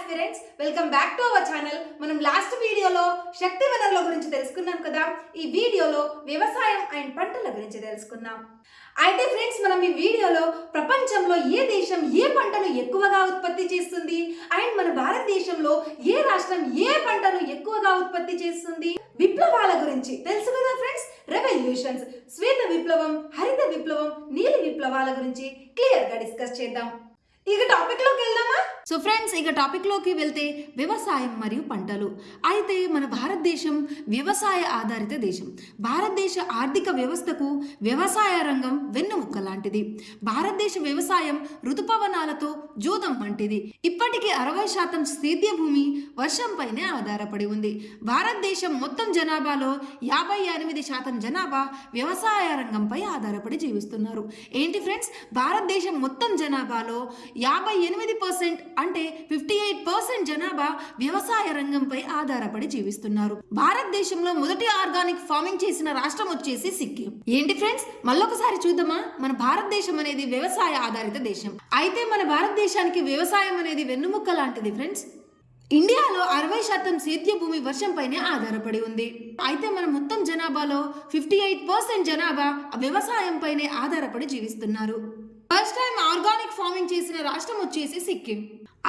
Aspirants, welcome back to our channel. మనం last వీడియోలో శక్తి వనరుల గురించి తెలుసుకున్నాం కదా. ఈ వీడియోలో వ్యవసాయం అండ్ పంటల గురించి తెలుసుకుందాం. అయితే ఫ్రెండ్స్, మనం ఈ వీడియోలో ప్రపంచంలో ఏ దేశం ఏ పంటను ఎక్కువగా ఉత్పత్తి చేస్తుంది అండ్ మన భారతదేశంలో ఏ రాష్ట్రం ఏ పంటను ఎక్కువగా ఉత్పత్తి చేస్తుంది, విప్లవాల గురించి తెలుసు కదా ఫ్రెండ్స్. రెవల్యూషన్స్, శ్వేత విప్లవం, హరిత విప్లవం, నీలి విప్లవాల గురించి క్లియర్ గా డిస్కస్ చేద్దాం. ఇక టాపిక్ లోకి వెళ్దామా? సో ఫ్రెండ్స్, ఇక టాపిక్ లోకి వెళ్తే వ్యవసాయం మరియు పంటలు. అయితే మన భారతదేశం వ్యవసాయ ఆధారిత దేశం. భారతదేశ ఆర్థిక వ్యవస్థకు వ్యవసాయ రంగం వెన్నెముక్క లాంటిది. భారతదేశ వ్యవసాయం ఋతుపవనాలతో జూదం వంటిది. ఇప్పటికీ 60% సేద్య భూమి వర్షంపైనే ఆధారపడి ఉంది. భారతదేశం మొత్తం జనాభాలో 58% జనాభా వ్యవసాయ రంగంపై ఆధారపడి జీవిస్తున్నారు. ఏంటి ఫ్రెండ్స్, భారతదేశం మొత్తం జనాభాలో 58% అంటే 58% జనాభా వ్యవసాయ రంగంపై ఆధారపడి జీవిస్తున్నారు. భారతదేశంలో మొదటి ఆర్గానిక్ ఫార్మింగ్ చేసిన రాష్ట్రం వచ్చేసి సిక్కిం. ఏంటి ఫ్రెండ్స్, మళ్ళొకసారి చూద్దామా. మన భారతదేశం అనేది వ్యవసాయ ఆధారిత దేశం. అయితే మన భారతదేశానికి వ్యవసాయం అనేది వెన్నుముక్క లాంటిది ఫ్రెండ్స్. ఇండియాలో 60% సేద్య భూమి వర్షంపైనే ఆధారపడి ఉంది. అయితే మన మొత్తం జనాభాలో 58% జనాభా వ్యవసాయం పైనే ఆధారపడి జీవిస్తున్నారు. ఫస్ట్ టైం ఆర్గానిక్ ఫార్మింగ్ చేసిన రాష్ట్రం వచ్చేసి సిక్కిం.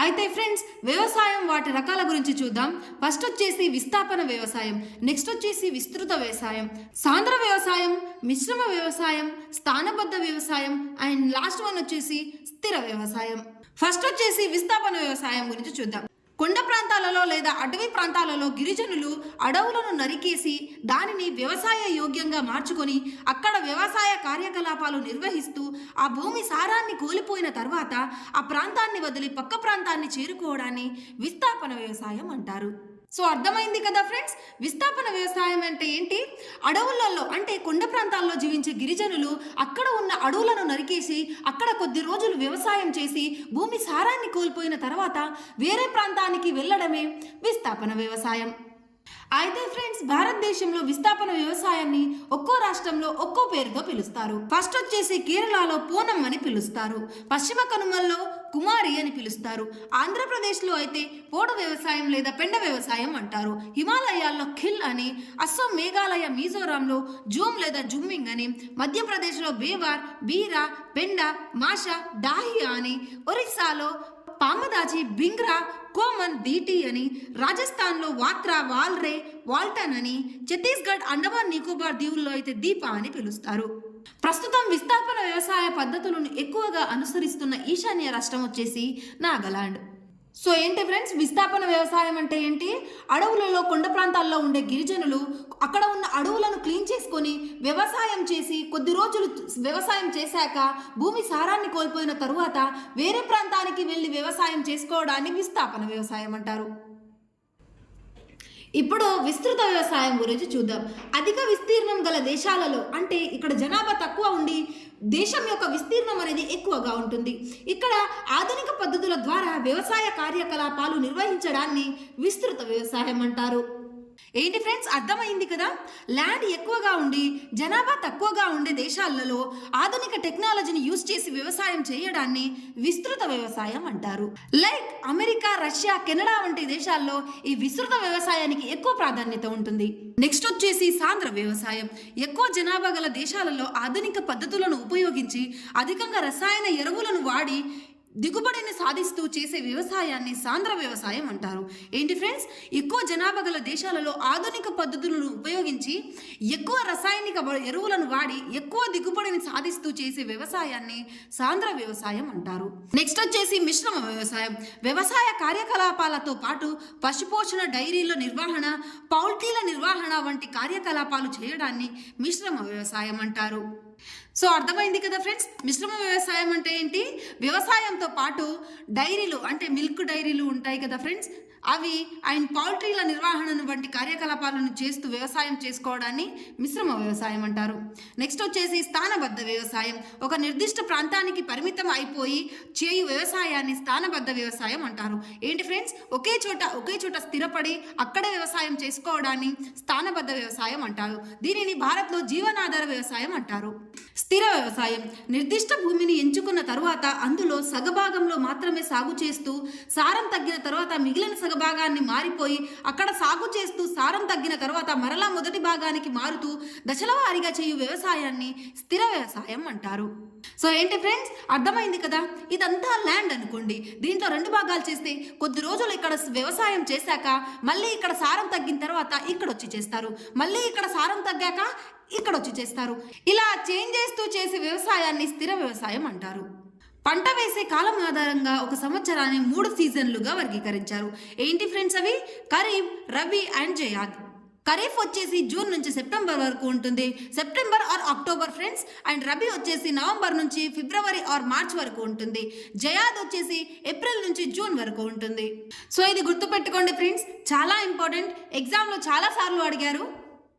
అయితే ఫ్రెండ్స్, వ్యవసాయం వాటి రకాల గురించి చూద్దాం. ఫస్ట్ వచ్చేసి విస్థాపన వ్యవసాయం, నెక్స్ట్ వచ్చేసి విస్తృత వ్యవసాయం, సాంద్ర వ్యవసాయం, మిశ్రమ వ్యవసాయం, స్థానబద్ధ వ్యవసాయం అండ్ లాస్ట్ వన్ వచ్చేసి స్థిర వ్యవసాయం. ఫస్ట్ వచ్చేసి విస్థాపన వ్యవసాయం గురించి చూద్దాం. కొండ ప్రాంతాలలో లేదా అటవీ ప్రాంతాలలో గిరిజనులు అడవులను నరికేసి దానిని వ్యవసాయ యోగ్యంగా మార్చుకొని అక్కడ వ్యవసాయ కార్యకలాపాలు నిర్వహిస్తూ ఆ భూమి సారాన్ని కోల్పోయిన తర్వాత ఆ ప్రాంతాన్ని వదిలి పక్క ప్రాంతాన్ని చేరుకోవడాన్ని విస్థాపన వ్యవసాయం అంటారు. సో అర్థమైంది కదా ఫ్రెండ్స్, విస్థాపన వ్యవసాయం అంటే ఏంటి? అడవులలో అంటే కొండ ప్రాంతాల్లో జీవించే గిరిజనులు అక్కడ ఉన్న అడవులను నరికేసి అక్కడ కొద్ది రోజులు వ్యవసాయం చేసి భూమి సారాన్ని కోల్పోయిన తర్వాత వేరే ప్రాంతానికి వెళ్ళడమే విస్థాపన వ్యవసాయం. అయితే ఫ్రెండ్స్, భారతదేశంలో విస్థాపన వ్యవసాయాన్ని ఒక్కో రాష్ట్రంలో ఒక్కో పేరుతో పిలుస్తారు. ఫస్ట్ వచ్చేసి కేరళలో పూనం అని పిలుస్తారు, పశ్చిమ కనుమల్లో కుమారి అని పిలుస్తారు, ఆంధ్రప్రదేశ్లో అయితే పోడు వ్యవసాయం లేదా పెండ వ్యవసాయం అంటారు, హిమాలయాల్లో ఖిల్ అని, అస్సాం మేఘాలయ మిజోరాంలో జూమ్ లేదా జుమ్మింగ్ అని, మధ్యప్రదేశ్లో బేవార్, బీరా, పెండ, మాషా, డాహియా అని, ఒరిస్సాలో పామదాచి, బింగ్రా, కోమన్, దీటి అని, రాజస్థాన్లో వాత్రా, వాల్రే, వాల్టన్ అని, ఛత్తీస్గఢ్, అండమాన్ నికోబార్ దీవుల్లో అయితే దీపా అని పిలుస్తారు. ప్రస్తుతం విస్థాపన వ్యవసాయ పద్ధతులను ఎక్కువగా అనుసరిస్తున్న ఈశాన్య రాష్ట్రం వచ్చేసి నాగాలాండ్. సో ఏంటి ఫ్రెండ్స్, విస్థాపన వ్యవసాయం అంటే ఏంటి? అడవులలో కొండ ప్రాంతాల్లో ఉండే గిరిజనులు అక్కడ ఉన్న అడవులను క్లీన్ చేసుకొని వ్యవసాయం చేసి కొద్ది రోజులు వ్యవసాయం చేశాక భూమి సారాన్ని కోల్పోయిన తరువాత వేరే ప్రాంతానికి వెళ్ళి వ్యవసాయం చేసుకోవడాన్ని విస్థాపన వ్యవసాయం అంటారు. ఇప్పుడు విస్తృత వ్యవసాయం గురించి చూద్దాం. అధిక విస్తీర్ణం గల దేశాలలో అంటే ఇక్కడ జనాభా తక్కువ ఉండి దేశం యొక్క విస్తీర్ణం అనేది ఎక్కువగా ఉంటుంది. ఇక్కడ ఆధునిక పద్ధతుల ద్వారా వ్యవసాయ కార్యకలాపాలు నిర్వహించడాన్ని విస్తృత వ్యవసాయం అంటారు. ఏంటి ఫ్రెండ్స్, అర్థమైంది కదా. ల్యాండ్ ఎక్కువగా ఉండి జనాభా తక్కువగా ఉండే దేశాలలో ఆధునిక టెక్నాలజీని యూజ్ చేసి వ్యవసాయం చేయడాన్ని విస్తృత వ్యవసాయం అంటారు. లైక్ అమెరికా, రష్యా, కెనడా వంటి దేశాల్లో ఈ విస్తృత వ్యవసాయానికి ఎక్కువ ప్రాధాన్యత ఉంటుంది. నెక్స్ట్ వచ్చేసి సాంద్ర వ్యవసాయం. ఎక్కువ జనాభా గల దేశాలలో ఆధునిక పద్ధతులను ఉపయోగించి అధికంగా రసాయన ఎరువులను వాడి దిగుబడిని సాధిస్తూ చేసే వ్యవసాయాన్ని సాంద్ర వ్యవసాయం అంటారు. ఏంటి ఫ్రెండ్స్, ఎక్కువ జనాభా గల దేశాలలో ఆధునిక పద్ధతులను ఉపయోగించి ఎక్కువ రసాయనిక ఎరువులను వాడి ఎక్కువ దిగుబడిని సాధిస్తూ చేసే వ్యవసాయాన్ని సాంద్ర వ్యవసాయం అంటారు. నెక్స్ట్ వచ్చేసి మిశ్రమ వ్యవసాయం. వ్యవసాయ కార్యకలాపాలతో పాటు పశుపోషణ, డైరీల నిర్వహణ, పౌల్ట్రీల నిర్వహణ వంటి కార్యకలాపాలు చేయడాన్ని మిశ్రమ వ్యవసాయం అంటారు. సో అర్థమైంది కదా ఫ్రెండ్స్, మిశ్రమ వ్యవసాయం అంటే ఏంటి? వ్యవసాయంతో పాటు డైరీలు అంటే మిల్క్ డైరీలు ఉంటాయి కదా ఫ్రెండ్స్, అవి అండ్ పౌల్ట్రీల నిర్వహణను వంటి కార్యకలాపాలను చేస్తూ వ్యవసాయం చేసుకోవడాన్ని మిశ్రమ వ్యవసాయం అంటారు. నెక్స్ట్ వచ్చేసి స్థానబద్ధ వ్యవసాయం. ఒక నిర్దిష్ట ప్రాంతానికి పరిమితం అయిపోయి చేయు వ్యవసాయాన్ని స్థానబద్ధ వ్యవసాయం అంటారు. ఏంటి ఫ్రెండ్స్, ఒకే చోట స్థిరపడి అక్కడే వ్యవసాయం చేసుకోవడాన్ని స్థానబద్ధ వ్యవసాయం అంటారు. దీనిని భారత్లో జీవనాధార వ్యవసాయం అంటారు. స్థిర వ్యవసాయం నిర్దిష్ట భూమిని ఎంచుకున్న తరువాత అందులో సగభాగంలో మాత్రమే సాగు చేస్తూ సారం తగ్గిన తర్వాత మిగిలిన సగభాగాన్ని మారిపోయి అక్కడ సాగు చేస్తూ సారం తగ్గిన తర్వాత మరలా మొదటి భాగానికి మారుతూ దశల వారీగా చేయు వ్యవసాయాన్ని స్థిర వ్యవసాయం అంటారు. సో ఏంటి ఫ్రెండ్స్, అర్థమైంది కదా? ఇదంతా ల్యాండ్ అనుకోండి, దీంట్లో 2 భాగాలు చేస్తే కొద్ది రోజులు ఇక్కడ వ్యవసాయం చేశాక మళ్ళీ ఇక్కడ సారం తగ్గిన తర్వాత ఇక్కడ వచ్చి చేస్తారు, మళ్ళీ ఇక్కడ సారం తగ్గాక ఇక్కడ వచ్చి చేస్తారు. ఇలా చేంజ్ చేస్తూ చేసే వ్యవసాయాన్ని స్థిర వ్యవసాయం అంటారు. పంట వేసే కాలం ఆధారంగా ఒక సంవత్సరాన్ని 3 సీజన్లుగా వర్గీకరించారు. ఏంటి ఫ్రెండ్స్ అవి? ఖరీఫ్, రబీ అండ్ జయాద్. ఖరీఫ్ వచ్చేసి జూన్ నుంచి సెప్టెంబర్ వరకు ఉంటుంది, September or October friends. And rabi వచ్చేసి నవంబర్ నుంచి ఫిబ్రవరి ఆర్ మార్చ్ వరకు ఉంటుంది. జయాద్ వచ్చేసి ఏప్రిల్ నుంచి జూన్ వరకు ఉంటుంది. సో ఇది గుర్తుపెట్టుకోండి ఫ్రెండ్స్, చాలా ఇంపార్టెంట్, ఎగ్జామ్లో చాలా సార్లు అడిగారు.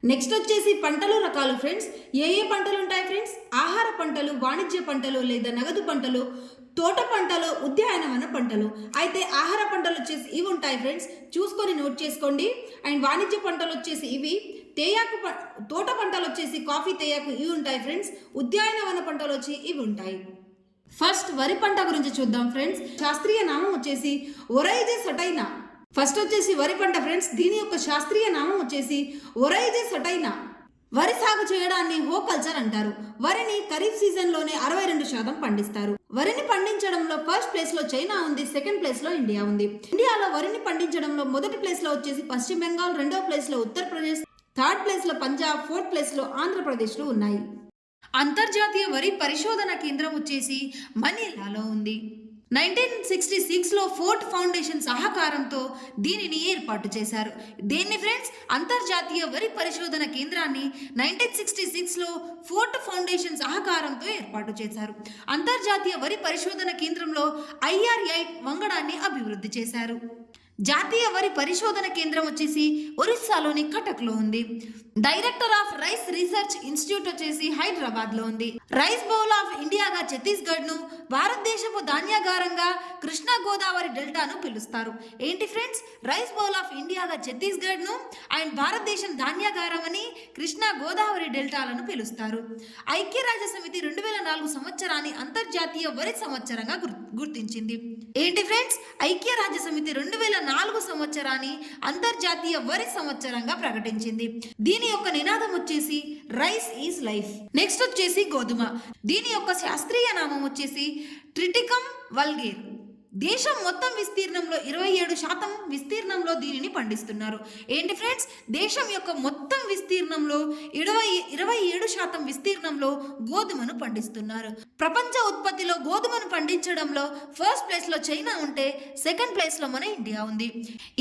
నెక్స్ట్ వచ్చేసి పంటలు రకాలు ఫ్రెండ్స్. ఏ పంటలు ఉంటాయి ఫ్రెండ్స్? ఆహార పంటలు, వాణిజ్య పంటలు లేదా నగదు పంటలు, తోట పంటలు, ఉద్యానవన పంటలు. అయితే ఆహార పంటలు వచ్చేసి ఇవి ఉంటాయి ఫ్రెండ్స్, చూసుకొని నోట్ చేసుకోండి. అండ్ వాణిజ్య పంటలు వచ్చేసి ఇవి, తోట పంటలు వచ్చేసి కాఫీ, తేయాకు ఇవి ఉంటాయి ఫ్రెండ్స్. ఉద్యానవన పంటలు వచ్చి ఇవి ఉంటాయి. ఫస్ట్ వరి పంట గురించి చూద్దాం ఫ్రెండ్స్. శాస్త్రీయ నామం వచ్చేసి ఒరైజే సటైనా. ఫస్ట్ వచ్చేసి వరి పంట ఫ్రెండ్స్, దీని యొక్క శాస్త్రీయ నామం వచ్చేసి ఒరైజే సటైనా. వరి సాగు చేయడాన్ని హో కల్చర్ అంటారు. వరిని ఖరీఫ్ సీజన్లోనే 62% పండిస్తారు. వరిని పండించడంలో ఫస్ట్ ప్లేస్ లో చైనా ఉంది, సెకండ్ ప్లేస్ లో ఇండియా ఉంది. ఇండియాలో వరిని పండించడంలో మొదటి ప్లేస్ లో వచ్చేసి పశ్చిమ బెంగాల్, రెండో ప్లేస్ లో ఉత్తరప్రదేశ్, థర్డ్ ప్లేస్ లో పంజాబ్, ఫోర్త్ ప్లేస్ లో ఆంధ్రప్రదేశ్ లో ఉన్నాయి. అంతర్జాతీయ వరి పరిశోధన కేంద్రం వచ్చేసి మనీలాలో ఉంది. 1966లో ఫోర్ట్ ఫౌండేషన్ సహకారంతో దీనిని ఏర్పాటు చేశారు. దీన్ని ఫ్రెండ్స్ అంతర్జాతీయ వరి పరిశోధన కేంద్రాన్ని 1966లో ఫోర్ట్ ఫౌండేషన్ సహకారంతో ఏర్పాటు చేశారు. అంతర్జాతీయ వరి పరిశోధన కేంద్రంలో IR8 వంగడాన్ని అభివృద్ధి చేశారు. జాతీయ వరి పరిశోధన కేంద్రం వచ్చేసి ఒరిస్సాలోని కటక్లో ఉంది. Director of rice research institute వచ్చేసి హైదరాబాద్లో ఉంది. రైస్ బౌల్ ఆఫ్ ఇండియాగా ఛత్తీస్గఢ్ను, భారతదేశపు ధాన్యాగారంగా కృష్ణా గోదావరి డెల్టాను పిలుస్తారు. ఏంటి ఫ్రెండ్స్? రైస్ బౌల్ ఆఫ్ ఇండియాగా ఛత్తీస్గఢ్ను అండ్ భారతదేశం ధాన్యాగారం అని కృష్ణా గోదావరి డెల్టాలను పిలుస్తారు. ఐక్యరాజ్య సమితి 2004 సంవత్సరాన్ని అంతర్జాతీయ వరి సంవత్సరంగా గుర్తించింది. ఏంటి ఫ్రెండ్స్? ఐక్యరాజ్య సమితి 2004 సంవత్సరాన్ని అంతర్జాతీయ వరి సంవత్సరంగా ప్రకటించింది. దీని యొక్క నినాదం వచ్చేసి రైస్ ఈజ్ లైఫ్. నెక్స్ట్ వచ్చేసి గోధుమ. దీని యొక్క శాస్త్రీయ నామం వచ్చేసి ట్రిటికమ్ వల్గేర్. దేశం మొత్తం విస్తీర్ణంలో 27% విస్తీర్ణంలో దీనిని పండిస్తున్నారు. ఏంటి ఫ్రెండ్స్? దేశం యొక్క మొత్తం విస్తీర్ణంలో 27% విస్తీర్ణంలో గోధుమను పండిస్తున్నారు. ప్రపంచ ఉత్పత్తిలో గోధుమను పండించడంలో ఫస్ట్ ప్లేస్ లో చైనా ఉంటే సెకండ్ ప్లేస్ లో మన ఇండియా ఉంది.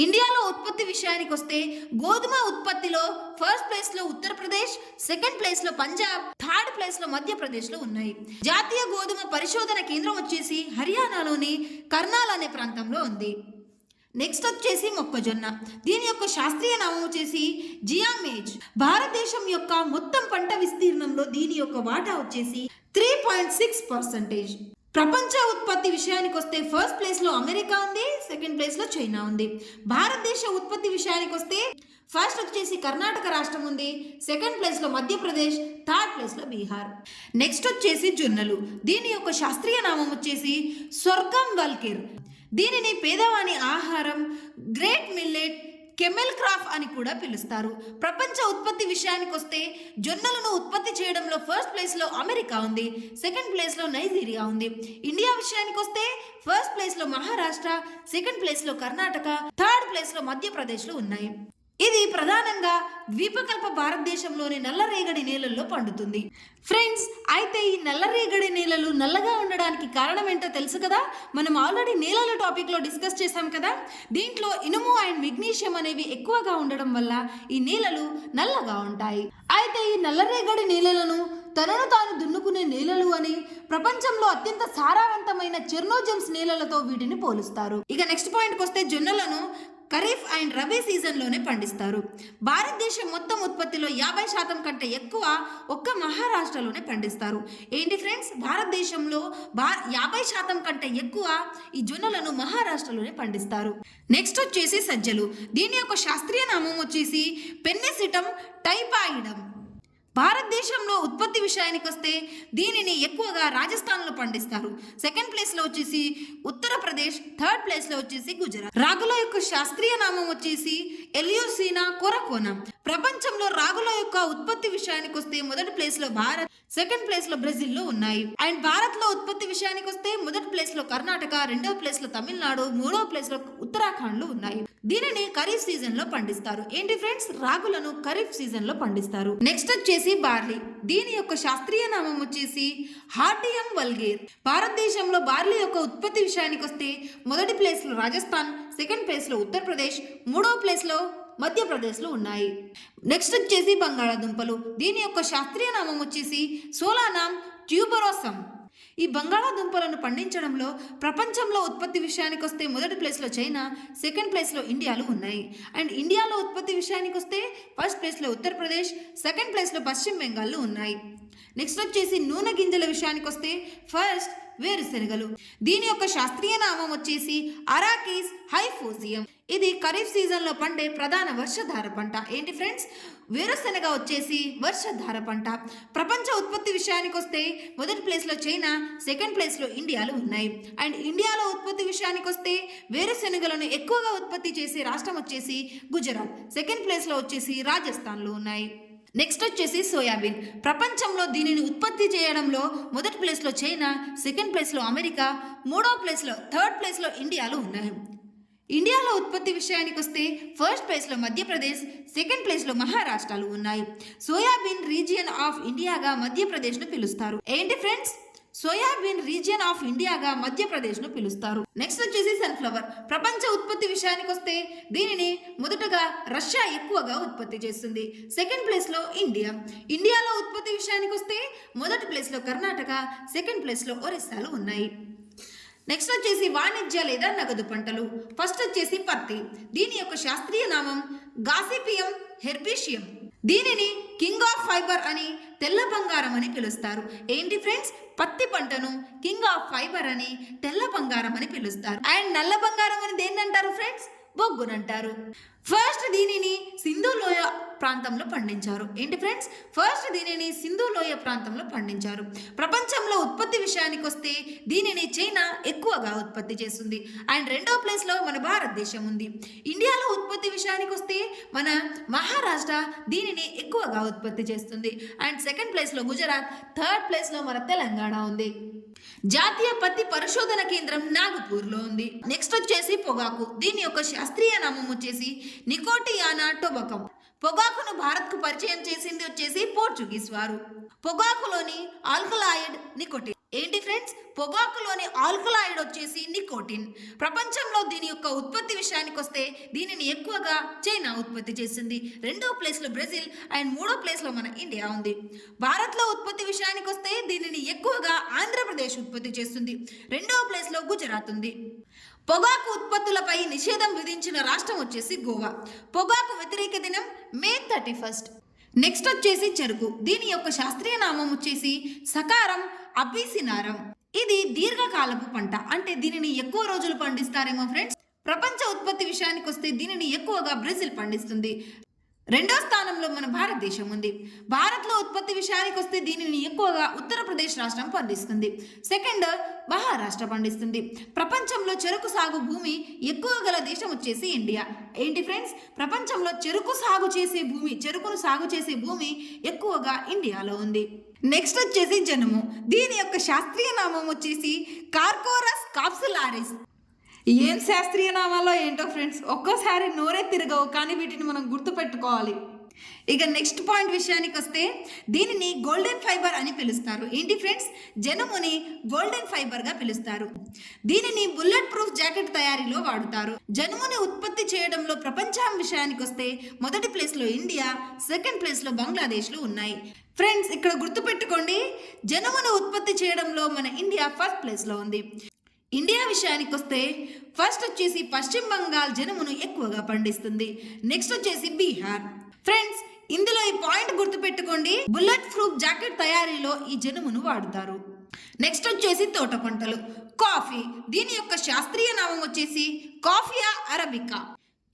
ఇండియాలో ఉత్పత్తి విషయానికి వస్తే గోధుమ ఉత్పత్తిలో ఫస్ట్ ప్లేస్ లో ఉత్తరప్రదేశ్, సెకండ్ ప్లేస్ లో పంజాబ్, థర్డ్ ప్లేస్ లో మధ్యప్రదేశ్ లో ఉన్నాయి. జాతీయ గోధుమ పరిశోధన కేంద్రం వచ్చేసి హర్యానాలోని కర్నాల్ అనే ప్రాంతంలో ఉంది. నెక్స్ట్ వచ్చేసి మొక్కజొన్న. దీని యొక్క శాస్త్రీయ నామం వచ్చేసి జియామేజ్. భారతదేశం యొక్క మొత్తం పంట విస్తీర్ణంలో దీని యొక్క వాటా వచ్చేసి 3.6%. ప్రపంచ ఉత్పత్తి విషయానికి వస్తే ఫస్ట్ ప్లేస్ లో అమెరికా ఉంది, సెకండ్ ప్లేస్ లో చైనా ఉంది. భారతదేశ ఉత్పత్తి విషయానికి వస్తే ఫస్ట్ వచ్చేసి కర్ణాటక రాష్ట్రం ఉంది, సెకండ్ ప్లేస్ లో మధ్యప్రదేశ్, థర్డ్ ప్లేస్ లో బీహార్. నెక్స్ట్ వచ్చేసి జొన్నలు. దీని యొక్క శాస్త్రీయ నామం వచ్చేసి స్వర్గం వల్కిర్. దీనిని పేదవాని ఆహారం, గ్రేట్ మిల్లెట్, కెమెల్ క్రాప్ అని కూడా పిలుస్తారు. ప్రపంచ ఉత్పత్తి విషయానికి వస్తే జొన్నలను ఉత్పత్తి చేయడంలో ఫస్ట్ ప్లేస్ లో అమెరికా ఉంది, సెకండ్ ప్లేస్ లో నైజీరియా ఉంది. ఇండియా విషయానికి వస్తే ఫస్ట్ ప్లేస్ లో మహారాష్ట్ర, సెకండ్ ప్లేస్ లో కర్ణాటక, థర్డ్ ప్లేస్ లో మధ్యప్రదేశ్ లో ఉన్నాయి. ఇది ప్రధానంగా ద్వీపకల్ప భారతదేశంలోని నల్లరేగడి నేలల్లో పండుతుంది. ఫ్రెండ్స్, అయితే ఈ నల్లరేగడి నేలలు నల్లగా ఉండడానికి కారణం ఏంటో తెలుసు కదా? మనం ఆల్రెడీ నేలల టాపిక్లో డిస్కస్ చేశాం కదా. దీంట్లో ఇనుము అండ్ మెగ్నీషియం అనేవి ఎక్కువగా ఉండడం వల్ల ఈ నేలలు నల్లగా ఉంటాయి. అయితే ఈ నల్లరేగడి నేలలను తనను తాను దున్నుకునే నేలలు అని, ప్రపంచంలో అత్యంత సారవంతమైన చెర్నోజెమ్స్ నేలలతో వీటిని పోలుస్తారు. ఇక నెక్స్ట్ పాయింట్కి వస్తే జొన్నలను ఖరీఫ్ అండ్ రబీ సీజన్లోనే పండిస్తారు. భారతదేశం మొత్తం ఉత్పత్తిలో 50% కంటే ఎక్కువ ఒక్క మహారాష్ట్రలోనే పండిస్తారు. ఏంటి ఫ్రెండ్స్? భారతదేశంలో 50% కంటే ఎక్కువ ఈ జొన్నలను మహారాష్ట్రలోనే పండిస్తారు. నెక్స్ట్ వచ్చేసి సజ్జలు. దీని యొక్క శాస్త్రీయ నామం వచ్చేసి పెన్నెసిటమ్ టైపాయిడమ్. భారతదేశంలో ఉత్పత్తి విషయానికి వస్తే దీనిని ఎక్కువగా రాజస్థాన్లో పండిస్తారు. సెకండ్ ప్లేస్లో వచ్చేసి ఉత్తరప్రదేశ్, థర్డ్ ప్లేస్లో వచ్చేసి గుజరాత్. రాగుల యొక్క శాస్త్రీయ నామం వచ్చేసి ఎలియోసినా కొరకోనా. ప్రపంచంలో రాగుల యొక్క ఉత్పత్తి విషయానికి వస్తే మొదటి ప్లేస్లో భారత్, సెకండ్ ప్లేస్లో బ్రెజిల్లో ఉన్నాయి. అండ్ భారత్లో ఉత్పత్తి విషయానికి వస్తే మొదటి ప్లేస్లో కర్ణాటక, రెండవ ప్లేస్లో తమిళనాడు, మూడవ ప్లేస్లో ఉత్తరాఖండ్లు ఉన్నాయి. దీనిని ఖరీఫ్ సీజన్ లో పండిస్తారు. ఏంటి ఫ్రెండ్స్, రాగులను ఖరీఫ్ సీజన్ లో పండిస్తారు. నెక్స్ట్ వచ్చేసి బార్లీ. దీని యొక్క శాస్త్రీయ నామం వచ్చేసి హార్టియం వల్గేర్. భారతదేశంలో బార్లీ యొక్క ఉత్పత్తి విషయానికి వస్తే మొదటి ప్లేస్ లో రాజస్థాన్, సెకండ్ ప్లేస్ లో ఉత్తరప్రదేశ్, మూడవ ప్లేస్ లో మధ్యప్రదేశ్లో ఉన్నాయి. నెక్స్ట్ వచ్చేసి బంగాళాదుంపలు. దీని యొక్క శాస్త్రీయ నామం వచ్చేసి సోలానామ్ ట్యూబరోసమ్. ఈ బంగాళాదుంపలను పండించడంలో ప్రపంచంలో ఉత్పత్తి విషయానికి వస్తే మొదటి ప్లేస్లో చైనా, సెకండ్ ప్లేస్లో ఇండియాలు ఉన్నాయి. అండ్ ఇండియాలో ఉత్పత్తి విషయానికి వస్తే ఫస్ట్ ప్లేస్లో ఉత్తరప్రదేశ్, సెకండ్ ప్లేస్లో పశ్చిమ బెంగాల్లో ఉన్నాయి. నెక్స్ట్ వచ్చేసి నూనె గింజల విషయానికి వస్తే ఫస్ట్ వేరుశెనగలు. దీని యొక్క శాస్త్రీయ నామం వచ్చేసి అరాకీస్ హైఫోజియం. ఇది ఖరీఫ్ సీజన్లో పండే ప్రధాన వర్షధార పంట. ఏంటి ఫ్రెండ్స్, వేరుశెనగ వచ్చేసి వర్షధార పంట. ప్రపంచ ఉత్పత్తి విషయానికి వస్తే మొదటి ప్లేస్లో చైనా, సెకండ్ ప్లేస్లో ఇండియాలు ఉన్నాయి. అండ్ ఇండియాలో ఉత్పత్తి విషయానికి వస్తే వేరుశెనగలను ఎక్కువగా ఉత్పత్తి చేసే రాష్ట్రం వచ్చేసి గుజరాత్, సెకండ్ ప్లేస్లో వచ్చేసి రాజస్థాన్లో ఉన్నాయి. నెక్స్ట్ వచ్చేసి సోయాబీన్. ప్రపంచంలో దీనిని ఉత్పత్తి చేయడంలో మొదటి ప్లేస్లో చైనా, సెకండ్ ప్లేస్లో అమెరికా, మూడవ ప్లేస్లో, థర్డ్ ప్లేస్లో ఇండియాలు ఉన్నాయి. ఇండియాలో ఉత్పత్తి విషయానికి వస్తే ఫస్ట్ ప్లేస్లో మధ్యప్రదేశ్, సెకండ్ ప్లేస్లో మహారాష్ట్రలు ఉన్నాయి. సోయాబీన్ రీజియన్ ఆఫ్ ఇండియాగా మధ్యప్రదేశ్ను పిలుస్తారు. ఏంటి ఫ్రెండ్స్, సోయాబీన్ రీజియన్ ఆఫ్ ఇండియాగా మధ్యప్రదేశ్ను పిలుస్తారు. నెక్స్ట్ వచ్చేసి సన్ఫ్లవర్. ప్రపంచ ఉత్పత్తి విషయానికి వస్తే దీనిని మొదటగా రష్యా ఎక్కువగా ఉత్పత్తి చేస్తుంది. సెకండ్ ప్లేస్లో ఇండియా. ఇండియాలో ఉత్పత్తి విషయానికి వస్తే మొదటి ప్లేస్లో కర్ణాటక, సెకండ్ ప్లేస్లో ఒరిస్సాలు ఉన్నాయి. నెక్స్ట్ వచ్చేసి వాణిజ్య లేదా నగదు పంటలు. ఫస్ట్ వచ్చేసి పత్తి. దీని యొక్క శాస్త్రీయ నామం గాసిపియం హెర్బేషియం. దీనిని కింగ్ ఆఫ్ ఫైబర్ అని, తెల్ల బంగారం అని పిలుస్తారు. ఏంటి ఫ్రెండ్స్, పత్తి పంటను కింగ్ ఆఫ్ ఫైబర్ అని, తెల్ల బంగారం అని పిలుస్తారు. అండ్ నల్ల బంగారం అని దేన్ని అంటారు ఫ్రెండ్స్, బొగ్గునంటారు. ఫస్ట్ దీనిని సింధు లోయ ప్రాంతంలో పండించారు. ఏంటి ఫ్రెండ్స్, ఫస్ట్ దీనిని సింధు లోయ ప్రాంతంలో పండించారు. ప్రపంచంలో ఉత్పత్తి విషయానికి వస్తే దీనిని చైనా ఎక్కువగా ఉత్పత్తి చేస్తుంది. అండ్ రెండో ప్లేస్లో మన భారతదేశం ఉంది. ఇండియాలో ఉత్పత్తి విషయానికి వస్తే మన మహారాష్ట్ర దీనిని ఎక్కువగా ఉత్పత్తి చేస్తుంది. అండ్ సెకండ్ ప్లేస్లో గుజరాత్, థర్డ్ ప్లేస్లో మన తెలంగాణ ఉంది. జాతీయ పత్తి పరిశోధన కేంద్రం నాగపూర్లో ఉంది. నెక్స్ట్ వచ్చేసి పొగాకు. దీని యొక్క శాస్త్రీయ నామం వచ్చేసి నికోటియానా టొబకం. పొగాకును భారత్కు పరిచయం చేసింది వచ్చేసి పోర్చుగీస్ వారు. పొగాకులోని ఆల్కలాయిడ్ నికోటిన్. ఏంటి ఫ్రెండ్స్, పొగాకులోని ఆల్కలాయిడ్ వచ్చేసి నికోటిన్. ప్రపంచంలో దీని యొక్క ఉత్పత్తి విషయానికి వస్తే దీనిని ఎక్కువగా చైనా ఉత్పత్తి చేసింది. రెండో ప్లేస్లో బ్రెజిల్ అండ్ మూడో ప్లేస్లో మన ఇండియా ఉంది. భారత్లో ఉత్పత్తి విషయానికి వస్తే దీనిని ఎక్కువగా ఆంధ్రప్రదేశ్ ఉత్పత్తి చేస్తుంది. రెండవ ప్లేస్లో గుజరాత్ ఉంది. పొగాకు ఉత్పత్తులపై నిషేధం విధించిన రాష్ట్రం వచ్చేసి గోవా. పొగాకు వ్యతిరేక దినం మే 31. నెక్స్ట్ వచ్చేసి చెరుకు. దీని యొక్క శాస్త్రీయ నామం వచ్చేసి సకారం అబీసినారం. ఇది దీర్ఘకాలపు పంట. అంటే దీనిని ఎక్కువ రోజులు పండిస్తారేమో ఫ్రెండ్స్. ప్రపంచ ఉత్పత్తి విషయానికి వస్తే దీనిని ఎక్కువగా బ్రెజిల్ పండిస్తుంది. రెండో స్థానంలో మన భారతదేశం ఉంది. భారత్లో ఉత్పత్తి విషయానికి వస్తే దీనిని ఎక్కువగా ఉత్తరప్రదేశ్ రాష్ట్రం పండిస్తుంది. సెకండ్ మహారాష్ట్ర పండిస్తుంది. ప్రపంచంలో చెరుకు సాగు భూమి ఎక్కువ గల దేశం వచ్చేసి ఇండియా. ఏంటి ఫ్రెండ్స్, ప్రపంచంలో చెరుకును సాగు చేసే భూమి ఎక్కువగా ఇండియాలో ఉంది. నెక్స్ట్ వచ్చేసి జనుము. దీని యొక్క శాస్త్రీయ నామం వచ్చేసి కార్కోరస్ కాప్సులారిస్. ఏం శాస్త్రీయ నామాలో ఏంటో ఫ్రెండ్స్, ఒక్కోసారి నోరే తిరగవు, కానీ వీటిని మనం గుర్తుపెట్టుకోవాలి. ఇక నెక్స్ట్ పాయింట్ విషయానికి వస్తే దీనిని గోల్డెన్ ఫైబర్ అని పిలుస్తారు. ఏంటి ఫ్రెండ్స్, జనుముని గోల్డెన్ ఫైబర్గా పిలుస్తారు. దీనిని బుల్లెట్ ప్రూఫ్ జాకెట్ తయారీలో వాడుతారు. జనుముని ఉత్పత్తి చేయడంలో ప్రపంచం విషయానికి వస్తే మొదటి ప్లేస్లో ఇండియా, సెకండ్ ప్లేస్లో బంగ్లాదేశ్లు ఉన్నాయి. ఫ్రెండ్స్, ఇక్కడ గుర్తుపెట్టుకోండి, జనుముని ఉత్పత్తి చేయడంలో మన ఇండియా ఫస్ట్ ప్లేస్లో ఉంది. ఇండియా విషయానికి వస్తే ఫస్ట్ వచ్చేసి పశ్చిమ బంగాల్ జనుమును ఎక్కువగా పండిస్తుంది. నెక్స్ట్ వచ్చేసి బీహార్. ఫ్రెండ్స్, ఇందులో ఈ పాయింట్ గుర్తుపెట్టుకోండి, బుల్లెట్ ప్రూఫ్ జాకెట్ తయారీలో ఈ జనుమును వాడుతారు. నెక్స్ట్ వచ్చేసి తోట పంటలు. కాఫీ. దీని యొక్క శాస్త్రీయ నామం వచ్చేసి కాఫియా అరబికా.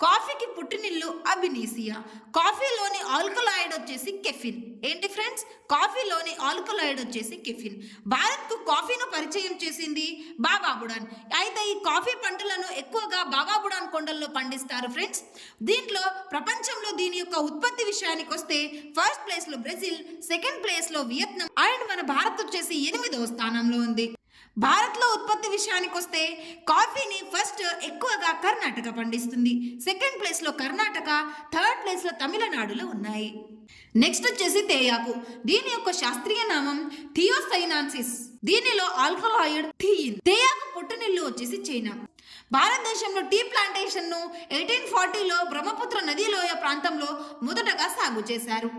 కాఫీకి పుట్టినిల్లు అబినీసియా. కాఫీలోని ఆల్కలాయిడ్ వచ్చేసి కెఫిన్. ఏంటి ఫ్రెండ్స్? కాఫీలోని ఆల్కలాయిడ్ వచ్చేసి కెఫిన్. భారత్కు కాఫీను పరిచయం చేసింది బాబా బుడాన్. అయితే ఈ కాఫీ పంటలను ఎక్కువగా బాబా బుడాన్ కొండల్లో పండిస్తారు ఫ్రెండ్స్. దీంట్లో ప్రపంచంలో దీని యొక్క ఉత్పత్తి విషయానికి వస్తే ఫస్ట్ ప్లేస్లో బ్రెజిల్, సెకండ్ ప్లేస్లో వియత్నాం అండ్ మన భారత్ వచ్చేసి 8వ స్థానంలో ఉంది. భారత్లో ఉత్పత్తి విషయానికి వస్తే కాఫీని ఫస్ట్ ఎక్కువగా కర్ణాటక పండిస్తుంది. సెకండ్ ప్లేస్లో కర్ణాటక, థర్డ్ ప్లేస్లో తమిళనాడులో ఉన్నాయి. నెక్స్ట్ వచ్చేసి తేయాకు. దీని యొక్క శాస్త్రీయ నామం థియోసైనాన్సిస్. దీనిలో ఆల్కలాయిడ్ థియిన్. తేయాకు పుట్టినిల్లు వచ్చేసి చైనా. భారతదేశంలో టీ ప్లాంటేషన్ ను 1840లో బ్రహ్మపుత్ర నదీలోయ ప్రాంతంలో మొదటగా సాగు చేశారు.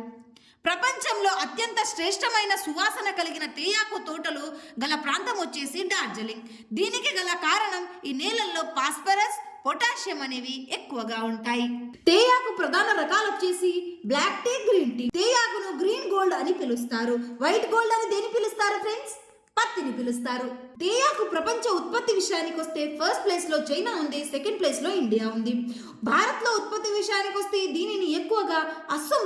ప్రపంచంలో అత్యంత శ్రేష్టమైన సువాసన కలిగిన తేయాకు తోటలు గల ప్రాంతం వచ్చేసి డార్జిలింగ్. దీనికి గల కారణం ఈ నేలల్లో ఫాస్ఫరస్, పొటాషియం అనేవి ఎక్కువగా ఉంటాయి. తేయాకు ప్రధాన రకాలు వచ్చేసి బ్లాక్ టీ, గ్రీన్ టీ. తేయాకును గ్రీన్ గోల్డ్ అని పిలుస్తారు. వైట్ గోల్డ్ అని దేని పిలుస్తారు ఫ్రెండ్స్? పత్తిని పిలుస్తారు. తేయాకు ప్రపంచ ఉత్పత్తి విషయానికి వస్తే ఫస్ట్ ప్లేస్ లో చైనా ఉంది, సెకండ్ ప్లేస్ లో ఇండియా ఉంది. భారత్ లో ఉత్పత్తి విషయానికి వస్తే దీనిని ఎక్కువగా అస్సాం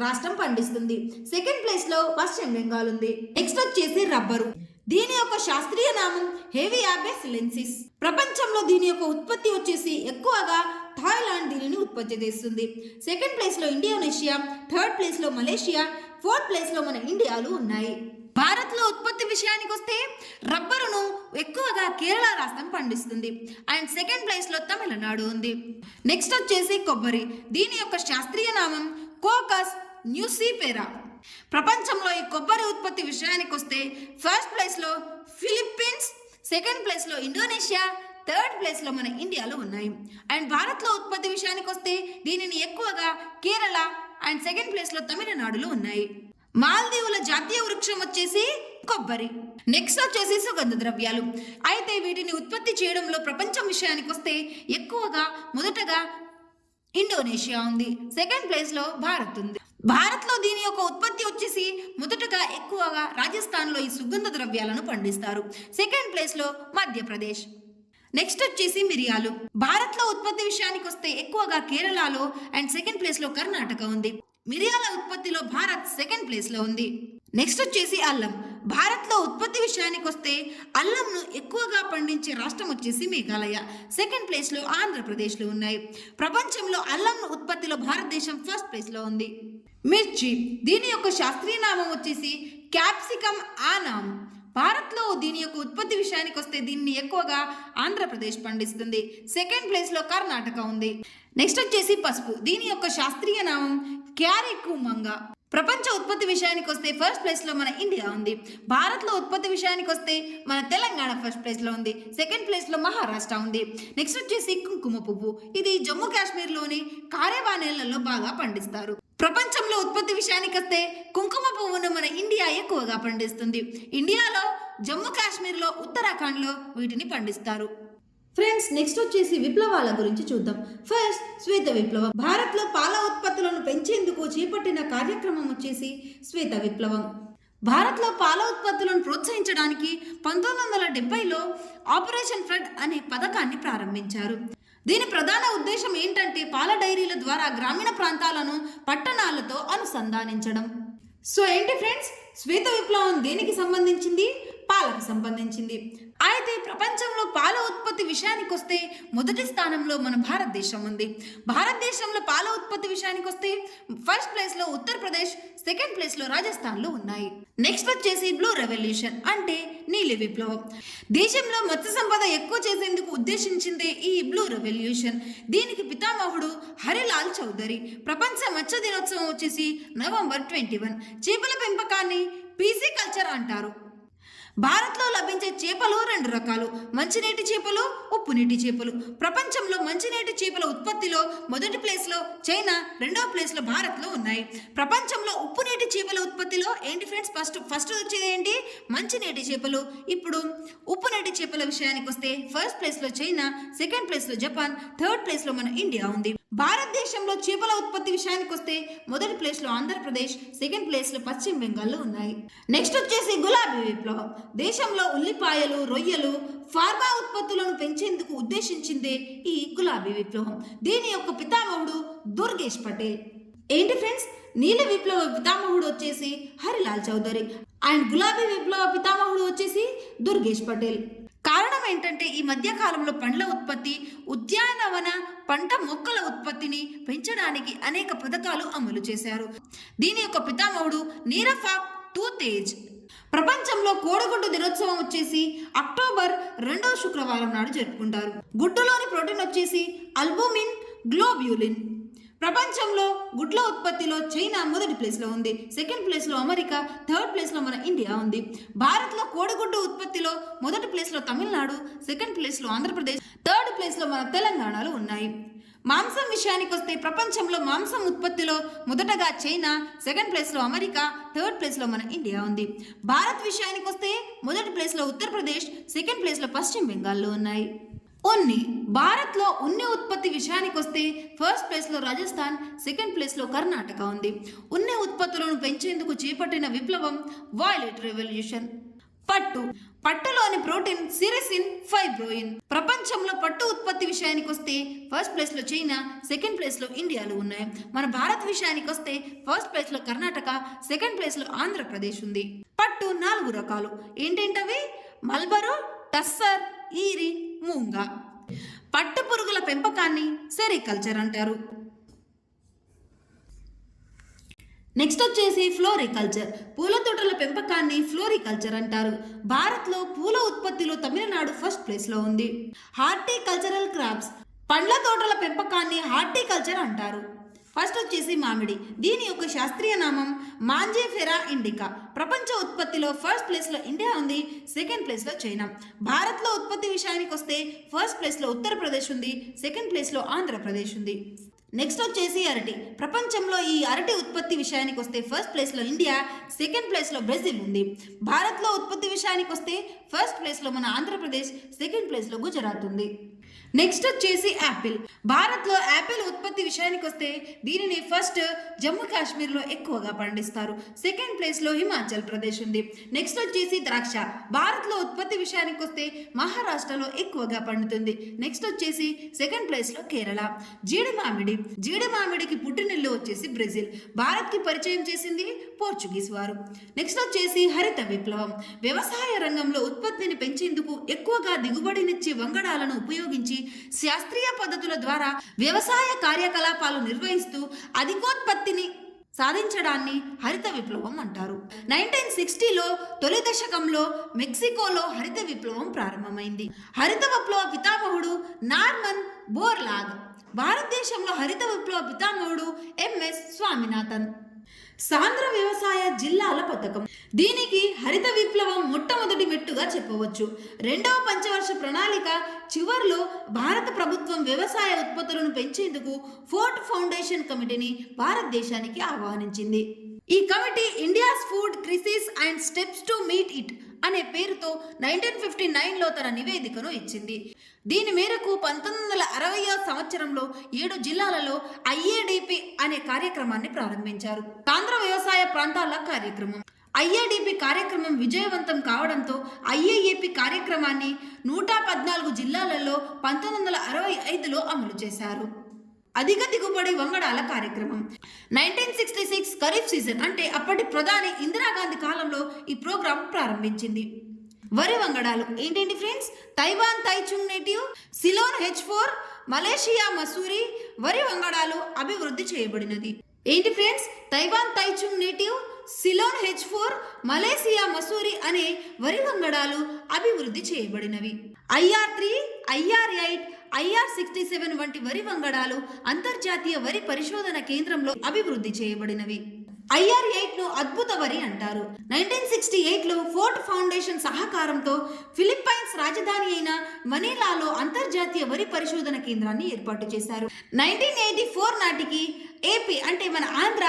రాష్ట్రం పండిస్తుంది. సెకండ్ ప్లేస్ లో పశ్చిమ బెంగాల్ ఉంది. నెక్స్ట్ వచ్చేసి రబ్బరు. దీని యొక్క శాస్త్రీయ నామం హెవియాబే సిలెన్సిస్. ప్రపంచంలో దీని యొక్క ఉత్పత్తి వచ్చేసి ఎక్కువగా థాయిలాండ్ దీనిని ఉత్పత్తి చేస్తుంది. సెకండ్ ప్లేస్ లో ఇండోనేషియా, థర్డ్ ప్లేస్ లో మలేషియా, ఫోర్త్ ప్లేస్ లో మన ఇండియాలు ఉన్నాయి. భారత్లో ఉత్పత్తి విషయానికి వస్తే రబ్బరును ఎక్కువగా కేరళ రాష్ట్రం పండిస్తుంది అండ్ సెకండ్ ప్లేస్లో తమిళనాడు ఉంది. నెక్స్ట్ వచ్చేసి కొబ్బరి. దీని యొక్క శాస్త్రీయ నామం కోకస్ న్యూసిఫెరా. ప్రపంచంలో ఈ కొబ్బరి ఉత్పత్తి విషయానికి వస్తే ఫస్ట్ ప్లేస్లో ఫిలిప్పీన్స్, సెకండ్ ప్లేస్లో ఇండోనేషియా, థర్డ్ ప్లేస్లో మన ఇండియాలో ఉన్నాయి. అండ్ భారత్లో ఉత్పత్తి విషయానికి వస్తే దీనిని ఎక్కువగా కేరళ అండ్ సెకండ్ ప్లేస్లో తమిళనాడులో ఉన్నాయి. మాల్దీవుల జాతీయ వృక్షం వచ్చేసి కొబ్బరి. నెక్స్ట్ వచ్చేసి సుగంధ ద్రవ్యాలు. అయితే వీటిని ఉత్పత్తి చేయడంలో ప్రపంచం విషయానికి వస్తే ఎక్కువగా మొదటగా ఇండోనేషియా ఉంది, సెకండ్ ప్లేస్లో భారత్ ఉంది. భారత్లో దీని యొక్క ఉత్పత్తి వచ్చేసి మొదటగా ఎక్కువగా రాజస్థాన్లో ఈ సుగంధ ద్రవ్యాలను పండిస్తారు. సెకండ్ ప్లేస్లో మధ్యప్రదేశ్. నెక్స్ట్ వచ్చేసి మిరియాలు. భారత్లో ఉత్పత్తి విషయానికి వస్తే ఎక్కువగా కేరళలో అండ్ సెకండ్ ప్లేస్లో కర్ణాటక ఉంది. మిరియాల ఉత్పత్తిలో భారత్ సెకండ్ ప్లేస్లో ఉంది. నెక్స్ట్ వచ్చేసి అల్లం. భారత్లో ఉత్పత్తి విషయానికి వస్తే అల్లంను ఎక్కువగా పండించే రాష్ట్రం వచ్చేసి మేఘాలయ, సెకండ్ ప్లేస్లో ఆంధ్రప్రదేశ్లో ఉన్నాయి. ప్రపంచంలో అల్లం ఉత్పత్తిలో భారతదేశం ఫస్ట్ ప్లేస్లో ఉంది. మిర్చి. దీని యొక్క శాస్త్రీయ నామం వచ్చేసి క్యాప్సికమ్ ఆనామ్. భారత్లో దీని యొక్క ఉత్పత్తి విషయానికి వస్తే దీన్ని ఎక్కువగా ఆంధ్రప్రదేశ్ పండిస్తుంది. సెకండ్ ప్లేస్లో కర్ణాటక ఉంది. నెక్స్ట్ వచ్చేసి పసుపు. దీని యొక్క శాస్త్రీయ నామం క్యారెకుమంగా. ప్రపంచ ఉత్పత్తి విషయానికి వస్తే ఫస్ట్ ప్లేస్లో మన ఇండియా ఉంది. భారత్లో ఉత్పత్తి విషయానికి వస్తే మన తెలంగాణ ఫస్ట్ ప్లేస్లో ఉంది. సెకండ్ ప్లేస్లో మహారాష్ట్ర ఉంది. నెక్స్ట్ వచ్చేసి కుంకుమ పువ్వు. ఇది జమ్మూ కాశ్మీర్లోని కారేవా నేలల్లో బాగా పండిస్తారు. ప్రపంచంలో ఉత్పత్తి విషయానికి వస్తే కుంకుమ పువ్వును మన ఇండియా ఎక్కువగా పండిస్తుంది. ఇండియాలో జమ్మూ కాశ్మీర్లో, ఉత్తరాఖండ్లో వీటిని పండిస్తారు. ఫ్రెండ్స్, నెక్స్ట్ వచ్చేసి విప్లవాల గురించి చూద్దాం. ఫస్ట్, శ్వేత విప్లవం. భారత్లో పాల ఉత్పత్తులను పెంచేందుకు చేపట్టిన కార్యక్రమం వచ్చేసి శ్వేత విప్లవం. భారత్లో పాల ఉత్పత్తులను ప్రోత్సహించడానికి 1970లో ఆపరేషన్ ఫ్లడ్ అనే పథకాన్ని ప్రారంభించారు. దీని ప్రధాన ఉద్దేశం ఏంటంటే పాల డైరీల ద్వారా గ్రామీణ ప్రాంతాలను పట్టణాలతో అనుసంధానించడం. సో ఏంటి ఫ్రెండ్స్, శ్వేత విప్లవం దేనికి సంబంధించింది? పాలకు సంబంధించింది. అయితే ప్రపంచంలో పాల ఉత్పత్తి విషయానికి వస్తే మొదటి స్థానంలో మన భారతదేశం ఉంది. భారతదేశంలో పాల ఉత్పత్తి విషయానికి వస్తే ఫస్ట్ ప్లేస్లో ఉత్తరప్రదేశ్, సెకండ్ ప్లేస్లో రాజస్థాన్లో ఉన్నాయి. నెక్స్ట్ వచ్చేసి బ్లూ రెవల్యూషన్ అంటే నీలి విప్లవం. దేశంలో మత్స్య సంపద ఎక్కువ చేసేందుకు ఉద్దేశించిందే ఈ బ్లూ రెవల్యూషన్. దీనికి పితామహుడు హరిలాల్ చౌదరి. ప్రపంచ మత్స్య దినోత్సవం వచ్చేసి నవంబర్ 21. చేపల పెంపకాన్ని పీసీ కల్చర్ అంటారు. భారత్లో లభించే చేపలు 2 రకాలు, మంచినీటి చేపలు, ఉప్పు నీటి చేపలు. ప్రపంచంలో మంచినీటి చేపల ఉత్పత్తిలో మొదటి ప్లేస్లో చైనా, రెండవ ప్లేస్లో భారత్లో ఉన్నాయి. ప్రపంచంలో ఉప్పు నీటి చేపల ఉత్పత్తిలో ఏంటి ఫ్రెండ్స్, ఫస్ట్ వచ్చేది ఏంటి? మంచినీటి చేపలు. ఇప్పుడు ఉప్పు నీటి చేపల విషయానికి వస్తే ఫస్ట్ ప్లేస్లో చైనా, సెకండ్ ప్లేస్లో జపాన్, థర్డ్ ప్లేస్లో మన ఇండియా ఉంది. భారతదేశంలో చేపల ఉత్పత్తి విషయానికి వస్తే మొదటి ప్లేస్లో ఆంధ్రప్రదేశ్, సెకండ్ ప్లేస్లో పశ్చిమ బెంగాల్లో ఉన్నాయి. నెక్స్ట్ వచ్చేసి గులాబీ విప్లవం. దేశంలో ఉల్లిపాయలు, రొయ్యలు, ఫార్మా ఉత్పత్తులను పెంచేందుకు ఉద్దేశించిందే ఈ గులాబీ విప్లవం. దీని యొక్క పితామహుడు దుర్గేష్ పటేల్. ఏంటి ఫ్రెండ్స్, నీల విప్లవ పితామహుడు వచ్చేసి హరిలాల్ చౌదరి అండ్ గులాబీ విప్లవ పితామహుడు వచ్చేసి దుర్గేష్ పటేల్. కారణం ఏంటంటే ఈ మధ్య కాలంలో పండ్ల ఉత్పత్తి, ఉద్యానవన పంట మొక్కల ఉత్పత్తిని పెంచడానికి అనేక పథకాలు అమలు చేశారు. దీని యొక్క పితామహుడు నీరఫాక్ తూతేజ్. ప్రపంచంలో కోడిగుడ్డు దినోత్సవం వచ్చేసి అక్టోబర్ 2వ శుక్రవారం నాడు జరుపుకుంటారు. గుడ్డులోని ప్రోటీన్ వచ్చేసి అల్బుమిన్, గ్లోబ్యులిన్. ప్రపంచంలో గుడ్ల ఉత్పత్తిలో చైనా మొదటి ప్లేస్లో ఉంది. సెకండ్ ప్లేస్లో అమెరికా, థర్డ్ ప్లేస్లో మన ఇండియా ఉంది. భారత్లో కోడిగుడ్డు ఉత్పత్తిలో మొదటి ప్లేస్లో తమిళనాడు, సెకండ్ ప్లేస్లో ఆంధ్రప్రదేశ్, థర్డ్ ప్లేస్లో మన తెలంగాణలో ఉన్నాయి. మాంసం విషయానికి వస్తే ప్రపంచంలో మాంసం ఉత్పత్తిలో మొదటగా చైనా, సెకండ్ ప్లేస్లో అమెరికా, థర్డ్ ప్లేస్లో మన ఇండియా ఉంది. భారత్ విషయానికి వస్తే మొదటి ప్లేస్లో ఉత్తరప్రదేశ్, సెకండ్ ప్లేస్లో పశ్చిమ బెంగాల్లో ఉన్నాయి. ఉన్ని. భారత్లో ఉన్ని ఉత్పత్తి విషయానికి వస్తే ఫస్ట్ ప్లేస్లో రాజస్థాన్, సెకండ్ ప్లేస్లో కర్ణాటక ఉంది. ఉన్ని ఉత్పత్తులను పెంచేందుకు చేపట్టిన విప్లవం వాయిలెట్ రెవల్యూషన్. పట్టు. పట్టులోని ప్రోటీన్ సిరిసిన్, ఫైబ్రోయిన్. ప్రపంచంలో పట్టు ఉత్పత్తి విషయానికి వస్తే ఫస్ట్ ప్లేస్లో చైనా, సెకండ్ ప్లేస్లో ఇండియాలో ఉన్నాయి. మన భారత్ విషయానికి వస్తే ఫస్ట్ ప్లేస్లో కర్ణాటక, సెకండ్ ప్లేస్లో ఆంధ్రప్రదేశ్ ఉంది. పట్టు 4 రకాలు. ఏంటేంటవి? మల్బరో, టస్సర్, ఈరి, మూంగా. పట్టు పురుగుల పెంపకాన్ని సెరికల్చర్ అంటారు. నెక్స్ట్ వచ్చేసి ఫ్లోరికల్చర్. పూల తోటల పెంపకాన్ని ఫ్లోరికల్చర్ అంటారు. భారత్లో పూల ఉత్పత్తిలో తమిళనాడు ఫస్ట్ ప్లేస్లో ఉంది. Horticultural crops. పండ్ల తోటల పెంపకాన్ని హార్టికల్చర్ అంటారు. ఫస్ట్ వచ్చేసి మామిడి. దీని యొక్క శాస్త్రీయ నామం మాంజేఫెరా ఇండికా. ప్రపంచ ఉత్పత్తిలో ఫస్ట్ ప్లేస్లో ఇండియా ఉంది, సెకండ్ ప్లేస్లో చైనా. భారత్లో ఉత్పత్తి విషయానికి వస్తే ఫస్ట్ ప్లేస్లో ఉత్తరప్రదేశ్ ఉంది, సెకండ్ ప్లేస్లో ఆంధ్రప్రదేశ్ ఉంది. నెక్స్ట్ వచ్చేసి అరటి. ప్రపంచంలో ఈ అరటి ఉత్పత్తి విషయానికి వస్తే ఫస్ట్ ప్లేస్లో ఇండియా, సెకండ్ ప్లేస్లో బ్రెజిల్ ఉంది. భారత్లో ఉత్పత్తి విషయానికి వస్తే ఫస్ట్ ప్లేస్లో మన ఆంధ్రప్రదేశ్, సెకండ్ ప్లేస్లో గుజరాత్ ఉంది. నెక్స్ట్ వచ్చేసి యాపిల్. భారత్లో యాపిల్ ఉత్పత్తి విషయానికి వస్తే దీనిని ఫస్ట్ జమ్మూ కాశ్మీర్లో ఎక్కువగా పండిస్తారు, సెకండ్ ప్లేస్లో హిమాచల్ ప్రదేశ్ ఉంది. నెక్స్ట్ వచ్చేసి ద్రాక్ష. భారత్లో ఉత్పత్తి విషయానికి వస్తే మహారాష్ట్రలో ఎక్కువగా పండుతుంది, నెక్స్ట్ వచ్చేసి సెకండ్ ప్లేస్లో కేరళ. జీడి మామిడి. జీడి మామిడికి పుట్టినిల్లు వచ్చేసి బ్రెజిల్. భారత్కి పరిచయం చేసింది పోర్చుగీస్ వారు. నెక్స్ట్ వచ్చేసి హరిత విప్లవం. వ్యవసాయ రంగంలో ఉత్పత్తిని పెంచేందుకు ఎక్కువగా దిగుబడినిచ్చే వంగడాలను ఉపయోగించి శాస్త్రీయ పద్ధతుల ద్వారా వ్యవసాయ కార్యకలాపాలు నిర్వహిస్తూ అధికోత్పత్తిని సాధించడాన్ని హరిత విప్లవం అంటారు. 1960లో తొలి దశకంలో మెక్సికోలో హరిత విప్లవం ప్రారంభమైంది. హరిత విప్లవ పితామహుడు నార్మన్ బోర్లాగ్. భారతదేశంలో హరిత విప్లవ పితామహుడు ఎంఎస్ స్వామినాథన్. సాంద్ర వ్యవసాయ జిల్లాల పథకం. దీనికి హరిత విప్లవం మొట్టమొదటి మెట్టుగా చెప్పవచ్చు. 2వ పంచవర్ష ప్రణాళిక చివరిలో భారత ప్రభుత్వం వ్యవసాయ ఉత్పత్తులను పెంచేందుకు ఫోర్ట్ ఫౌండేషన్ కమిటీని భారతదేశానికి ఆహ్వానించింది. ఈ committee India's food crisis and steps to meet it అనే పేరుతో 1959లో తన నివేదికను ఇచ్చింది. దీని మేరకు 1960వ సంవత్సరంలో 7 జిల్లాలలో ఐఏడిపి అనే కార్యక్రమాన్ని ప్రారంభించారు. ఆంధ్ర వ్యవసాయ ప్రాంతాల కార్యక్రమం. ఐఏడిపి కార్యక్రమం విజయవంతం కావడంతో ఐఏఏపి కార్యక్రమాన్ని 114 జిల్లాలలో 1965లో అమలు చేశారు. అధిక దిగుబడి వంగడాల కార్యక్రమం. 1966 ఖరీఫ్ సీజన్ అంటే అప్పటి ప్రధాని ఇందిరాగాంధీ కాలంలో ఈ ప్రోగ్రాం ప్రారంభించింది. వరి వంగడాలు ఏంటండి friends? Taiwan Taichung native, Ceylon H4, Malaysia Masuri వరి వంగడాలు అభివృద్ధి చేయబడినది. ఏంటి friends? Taiwan Taichung native, Ceylon H4, Malaysia Masuri అనే వరి వంగడాలు అభివృద్ధి చేయబడినవి. IR3, IR8, IR67 వంటి వరి వంగడాలు అంతర్జాతీయ వరి పరిశోధన కేంద్రంలో అభివృద్ధి చేయబడినవి. IR8ను అద్భుత వరి అంటారు. 1968లో ఫోర్ట్ ఫౌండేషన్ సహకారంతో ఫిలిప్పైన్స్ రాజధాని అయిన మనీలాలో అంతర్జాతీయ వరి పరిశోధన కేంద్రాన్ని ఏర్పాటు చేశారు. 1984 నాటికి ఏపీ అంటే మన ఆంధ్ర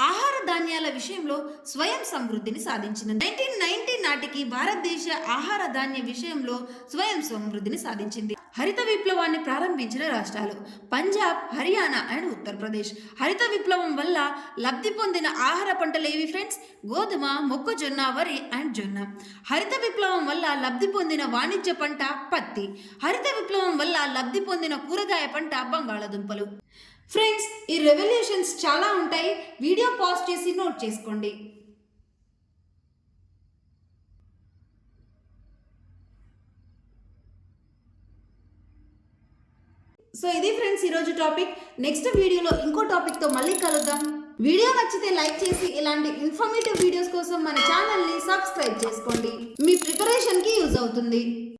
ఆహార ధాన్యాల విషయంలో స్వయం సమృద్ధిని సాధించింది. 1990 నాటికి భారతదేశ ఆహార ధాన్య విషయంలో స్వయం సమృద్ధిని సాధించింది. హరిత విప్లవాన్ని ప్రారంభించిన రాష్ట్రాలు పంజాబ్, హర్యానా అండ్ ఉత్తరప్రదేశ్. హరిత విప్లవం వల్ల లబ్ధి పొందిన ఆహార పంటలు ఏవి ఫ్రెండ్స్? గోధుమ, మొక్కజొన్న, వరి అండ్ జొన్న. హరిత విప్లవం వల్ల లబ్ధి పొందిన వాణిజ్య పంట పత్తి. హరిత విప్లవం వల్ల లబ్ధి పొందిన కూరగాయ పంట బంగాళాదుంపలు. ఫ్రెండ్స్, ఈ రెవల్యూషన్స్ చాలా ఉంటాయి. వీడియో పాజ్ చేసి నోట్ చేసుకోండి. సో ఇది ఫ్రెండ్స్ ఈరోజు టాపిక్. నెక్స్ట్ వీడియోలో ఇంకో టాపిక్తో మళ్ళీ కలుద్దాం. వీడియో నచ్చితే లైక్ చేసి ఇలాంటి ఇన్ఫర్మేటివ్ వీడియోస్ కోసం మన ఛానల్ని సబ్స్క్రైబ్ చేసుకోండి. మీ ప్రిపరేషన్కి యూజ్ అవుతుంది.